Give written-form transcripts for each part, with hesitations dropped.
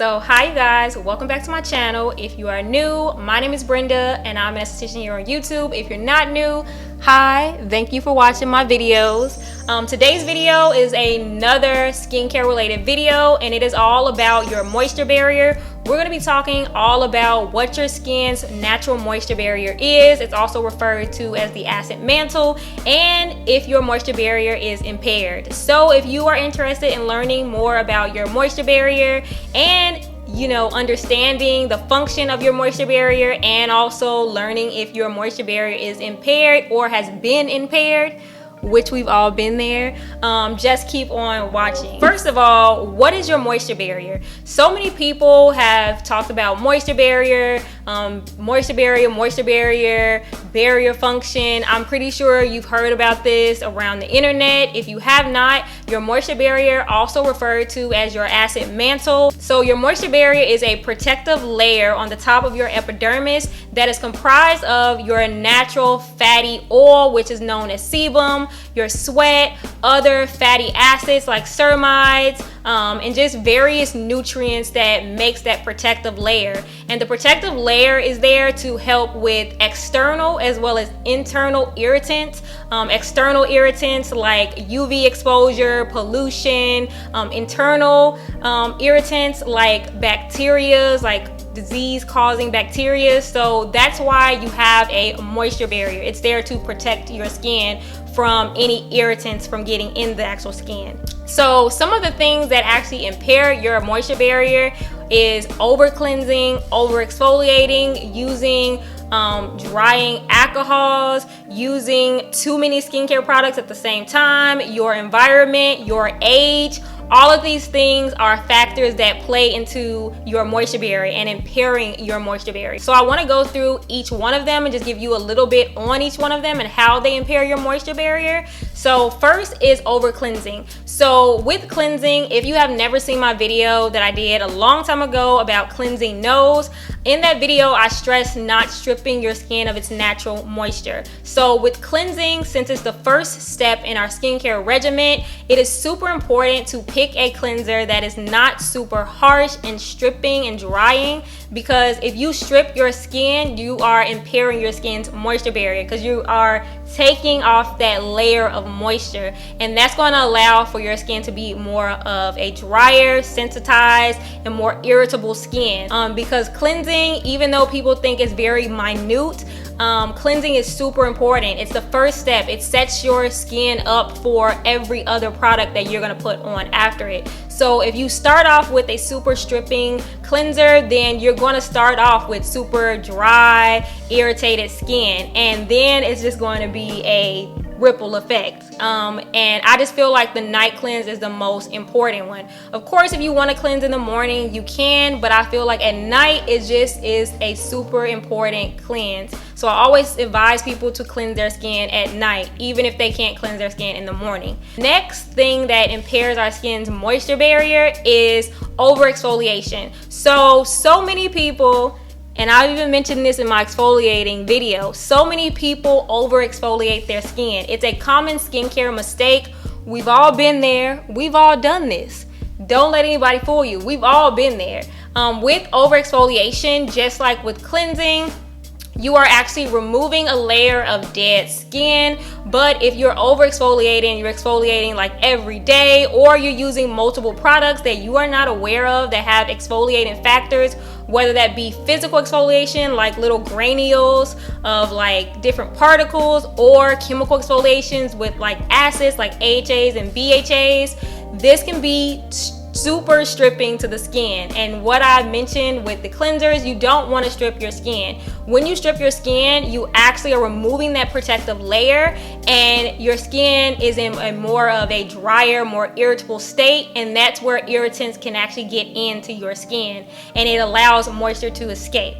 So hi you guys, welcome back to my channel. If you are new, my name is Brenda and I'm an esthetician here on YouTube. If you're not new, hi, thank you for watching my videos. Today's video is another skincare related video and it is all about your moisture barrier. We're going to be talking all about what your skin's natural moisture barrier is. It's also referred to as the acid mantle, and if your moisture barrier is impaired. So if you are interested in learning more about your moisture barrier and understanding the function of your moisture barrier and also learning if your moisture barrier is impaired or has been impaired, which we've all been there, just keep on watching. First of all, what is your moisture barrier? So many people have talked about moisture barrier, barrier function. I'm pretty sure you've heard about this around the internet. If you have not, your moisture barrier, also referred to as your acid mantle. So your moisture barrier is a protective layer on the top of your epidermis that is comprised of your natural fatty oil, which is known as sebum, your sweat, other fatty acids like ceramides, and just various nutrients that makes that protective layer. And the protective layer is there to help with external as well as internal irritants. External irritants like UV exposure, pollution, internal irritants like bacteria, like disease-causing bacteria. So that's why you have a moisture barrier. It's there to protect your skin from any irritants from getting in the actual skin. So some of the things that actually impair your moisture barrier is over cleansing, over exfoliating, using drying alcohols, using too many skincare products at the same time, your environment, your age. All of these things are factors that play into your moisture barrier and impairing your moisture barrier. So I want to go through each one of them and just give you a little bit on each one of them and how they impair your moisture barrier. So first is over cleansing. So with cleansing, if you have never seen my video that I did a long time ago about cleansing nose, in that video I stressed not stripping your skin of its natural moisture. So with cleansing, since it's the first step in our skincare regimen, it is super important to pick a cleanser that is not super harsh and stripping and drying, because if you strip your skin, you are impairing your skin's moisture barrier because you are taking off that layer of moisture, and that's going to allow for your skin to be more of a drier, sensitized, and more irritable skin. Because cleansing, even though people think it's very minute, cleansing is super important. It's the first step. It sets your skin up for every other product that you're going to put on after it. So if you start off with a super stripping cleanser, then you're going to start off with super dry, irritated skin, and then it's just going to be a ripple effect. And I just feel like the night cleanse is the most important one. Of course, if you want to cleanse in the morning, you can, but I feel like at night it just is a super important cleanse. So I always advise people to cleanse their skin at night, even if they can't cleanse their skin in the morning. Next thing that impairs our skin's moisture barrier is over exfoliation. So many people, and I've even mentioned this in my exfoliating video, so many people over exfoliate their skin. It's a common skincare mistake. We've all been there. We've all done this. Don't let anybody fool you. We've all been there. With over exfoliation, just like with cleansing, you are actually removing a layer of dead skin. But if you're over exfoliating, you're exfoliating like every day, or you're using multiple products that you are not aware of that have exfoliating factors, whether that be physical exfoliation like little granules of like different particles, or chemical exfoliations with like acids like AHAs and BHAs, this can be super stripping to the skin. And what I mentioned with the cleansers, you don't want to strip your skin. When you strip your skin, you actually are removing that protective layer, and your skin is in a more of a drier, more irritable state, and that's where irritants can actually get into your skin, and it allows moisture to escape.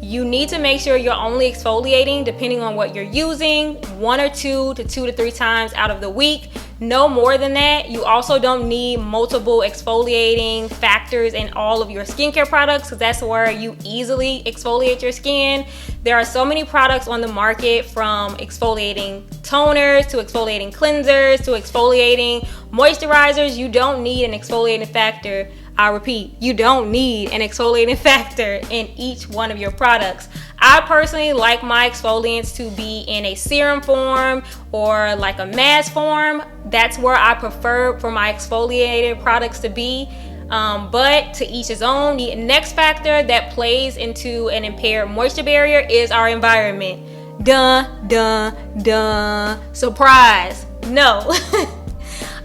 You need to make sure you're only exfoliating, depending on what you're using, 1 or 2 to 2 to 3 times out of the week. No more than that. You also don't need multiple exfoliating factors in all of your skincare products, because that's where you easily exfoliate your skin. There are so many products on the market, from exfoliating toners to exfoliating cleansers to exfoliating moisturizers. You don't need an exfoliating factor I repeat, you don't need an exfoliating factor in each one of your products. I personally like my exfoliants to be in a serum form or like a mask form. That's where I prefer for my exfoliated products to be. But to each his own. The next factor that plays into an impaired moisture barrier is our environment. Dun, dun, dun. Surprise. No.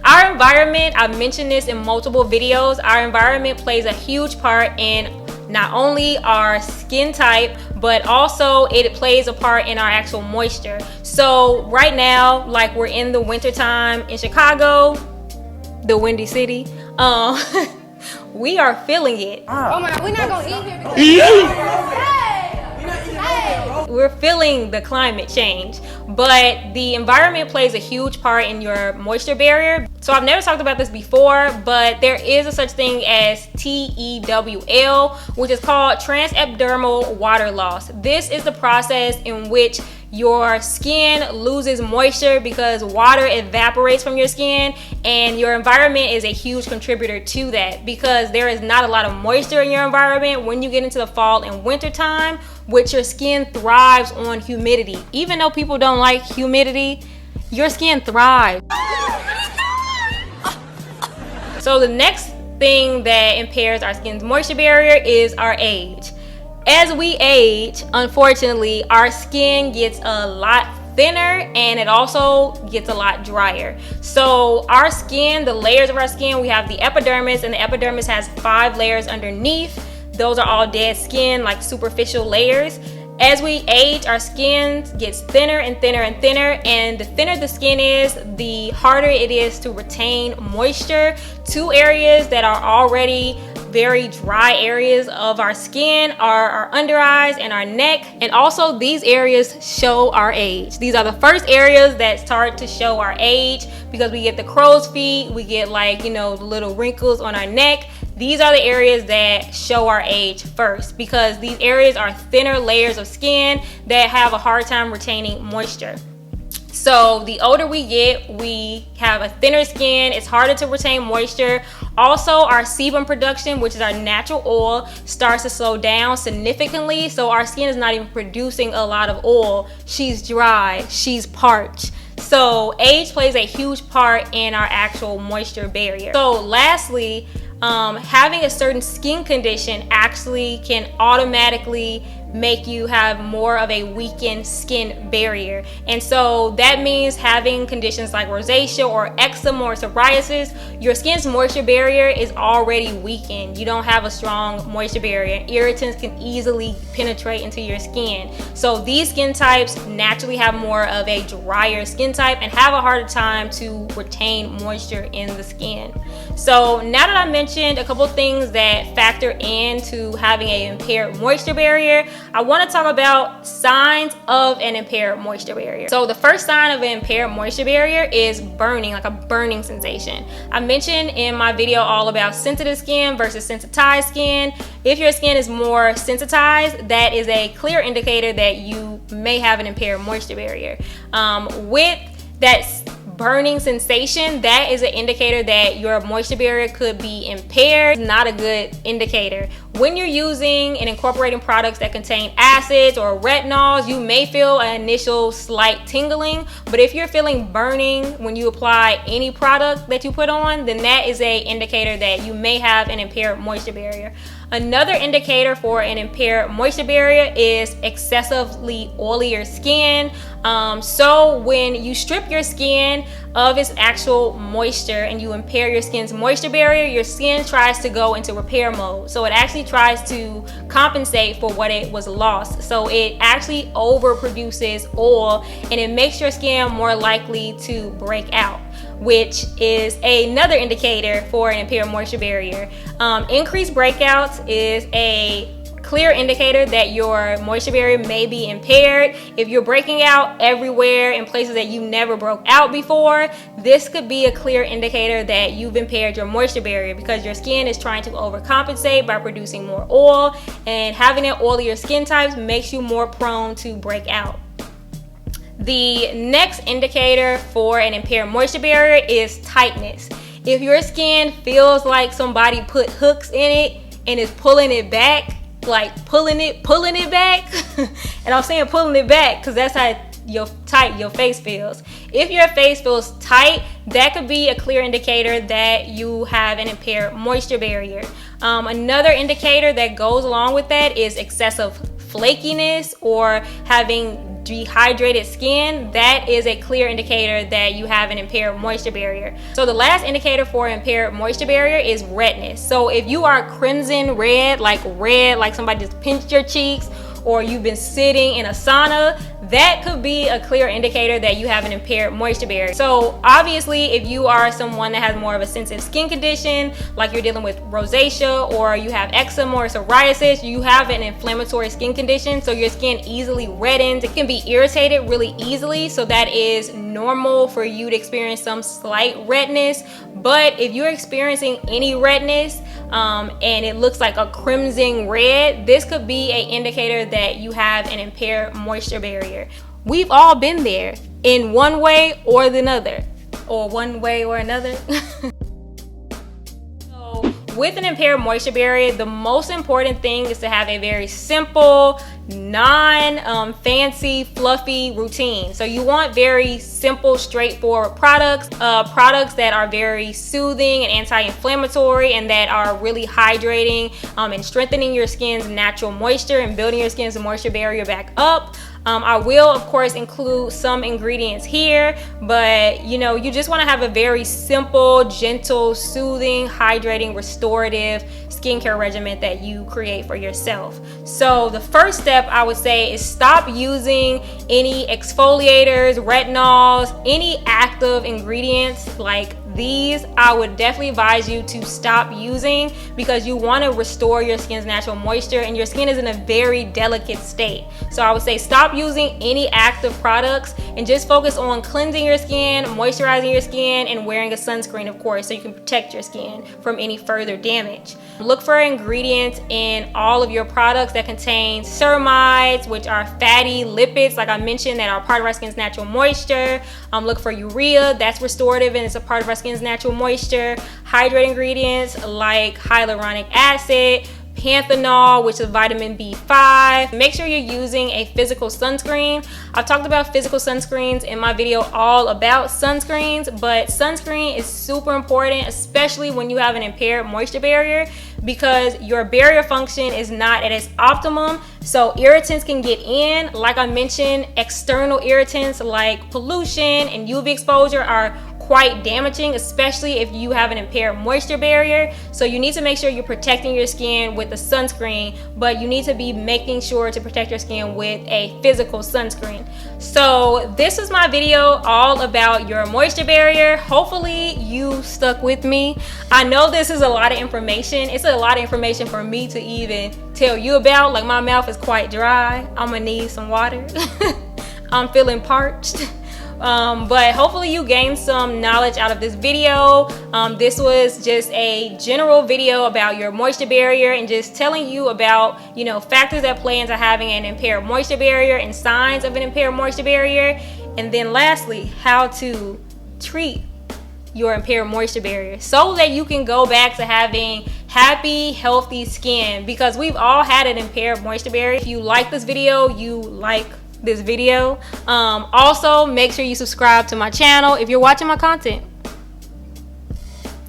Our environment, I've mentioned this in multiple videos, our environment plays a huge part in not only our skin type, but also it plays a part in our actual moisture. So right now, like we're in the winter time in Chicago, the Windy City, we are feeling it. Oh my God, we're not gonna eat here because we're feeling the climate change, but the environment plays a huge part in your moisture barrier. So I've never talked about this before, but there is a such thing as TEWL, which is called transepidermal water loss. This is the process in which your skin loses moisture because water evaporates from your skin, and your environment is a huge contributor to that because there is not a lot of moisture in your environment. When you get into the fall and winter time, which your skin thrives on humidity. Even though people don't like humidity, your skin thrives. So the next thing that impairs our skin's moisture barrier is our age. As we age, unfortunately, our skin gets a lot thinner and it also gets a lot drier. So our skin, the layers of our skin, we have the epidermis, and the epidermis has 5 layers underneath. Those are all dead skin, like superficial layers. As we age, our skin gets thinner and thinner and thinner, and the thinner the skin is, the harder it is to retain moisture. 2 areas that are already very dry areas of our skin are our under eyes and our neck, and also these areas show our age. These are the first areas that start to show our age because we get the crow's feet, we get like, you know, the little wrinkles on our neck. These are the areas that show our age first because these areas are thinner layers of skin that have a hard time retaining moisture. So the older we get, we have a thinner skin, it's harder to retain moisture. Also, our sebum production, which is our natural oil, starts to slow down significantly. So our skin is not even producing a lot of oil. She's dry, she's parched. So age plays a huge part in our actual moisture barrier. So lastly, having a certain skin condition actually can automatically make you have more of a weakened skin barrier. And so that means having conditions like rosacea or eczema or psoriasis, your skin's moisture barrier is already weakened. You don't have a strong moisture barrier. Irritants can easily penetrate into your skin. So these skin types naturally have more of a drier skin type and have a harder time to retain moisture in the skin. So now that I mentioned a couple things that factor into having an impaired moisture barrier, I want to talk about signs of an impaired moisture barrier. So the first sign of an impaired moisture barrier is burning, like a burning sensation. I mentioned in my video all about sensitive skin versus sensitized skin. If your skin is more sensitized, that is a clear indicator that you may have an impaired moisture barrier. With that burning sensation, that is an indicator that your moisture barrier could be impaired. Not a good indicator. When you're using and incorporating products that contain acids or retinols, you may feel an initial slight tingling, but if you're feeling burning when you apply any product that you put on, then that is an indicator that you may have an impaired moisture barrier. Another indicator for an impaired moisture barrier is excessively oilier skin. So when you strip your skin of its actual moisture and you impair your skin's moisture barrier, your skin tries to go into repair mode. So it actually tries to compensate for what it was lost. So it actually overproduces oil and it makes your skin more likely to break out, which is another indicator for an impaired moisture barrier. Increased breakouts is a clear indicator that your moisture barrier may be impaired. If you're breaking out everywhere in places that you never broke out before, this could be a clear indicator that you've impaired your moisture barrier because your skin is trying to overcompensate by producing more oil, and having an oilier skin types makes you more prone to break out. The next indicator for an impaired moisture barrier is tightness. If your skin feels like somebody put hooks in it and is pulling it back, like pulling it back, and I'm saying pulling it back because that's how tight your face feels. If your face feels tight, that could be a clear indicator that you have an impaired moisture barrier. Another indicator that goes along with that is excessive flakiness or having dehydrated skin. That is a clear indicator that you have an impaired moisture barrier. So the last indicator for impaired moisture barrier is redness. So if you are crimson red, like somebody just pinched your cheeks, or you've been sitting in a sauna, that could be a clear indicator that you have an impaired moisture barrier. So obviously, if you are someone that has more of a sensitive skin condition, like you're dealing with rosacea or you have eczema or psoriasis, you have an inflammatory skin condition, so your skin easily reddens. It can be irritated really easily, so that is normal for you to experience some slight redness. But if you're experiencing any redness and it looks like a crimson red, this could be an indicator that you have an impaired moisture barrier. We've all been there in one way or another, or one way or another. So with an impaired moisture barrier, the most important thing is to have a very simple, non-fancy, fluffy routine. So you want very simple, straightforward products that are very soothing and anti-inflammatory and that are really hydrating and strengthening your skin's natural moisture and building your skin's moisture barrier back up. I will of course include some ingredients here, but you just want to have a very simple, gentle, soothing, hydrating, restorative skincare regimen that you create for yourself. So the first step I would say is stop using any exfoliators, retinols, any active ingredients like these. I would definitely advise you to stop using because you want to restore your skin's natural moisture and your skin is in a very delicate state. So I would say stop using any active products and just focus on cleansing your skin, moisturizing your skin, and wearing a sunscreen, of course, so you can protect your skin from any further damage. Look for ingredients in all of your products that contain ceramides, which are fatty lipids, like I mentioned, that are part of our skin's natural moisture. Look for urea, that's restorative and it's a part of our skin's natural moisture. Hydrating ingredients like hyaluronic acid, panthenol, which is vitamin B5. Make sure you're using a physical sunscreen. I've talked about physical sunscreens in my video all about sunscreens, but sunscreen is super important, especially when you have an impaired moisture barrier, because your barrier function is not at its optimum. So irritants can get in. Like I mentioned, external irritants like pollution and UV exposure are quite damaging, especially if you have an impaired moisture barrier. So you need to make sure you're protecting your skin with a sunscreen, but you need to be making sure to protect your skin with a physical sunscreen. So this was my video all about your moisture barrier. Hopefully you stuck with me. I know this is a lot of information. It's a lot of information for me to even tell you about. Like, my mouth is quite dry. I'm gonna need some water. I'm feeling parched. But hopefully you gained some knowledge out of this video. This was just a general video about your moisture barrier and just telling you about, factors that play into having an impaired moisture barrier and signs of an impaired moisture barrier. And then lastly, how to treat your impaired moisture barrier so that you can go back to having happy, healthy skin, because we've all had an impaired moisture barrier. If you like this video, also make sure you subscribe to my channel. If you're watching my content,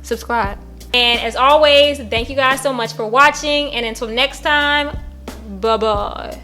subscribe. And as always, thank you guys so much for watching, and until next time, bye bye.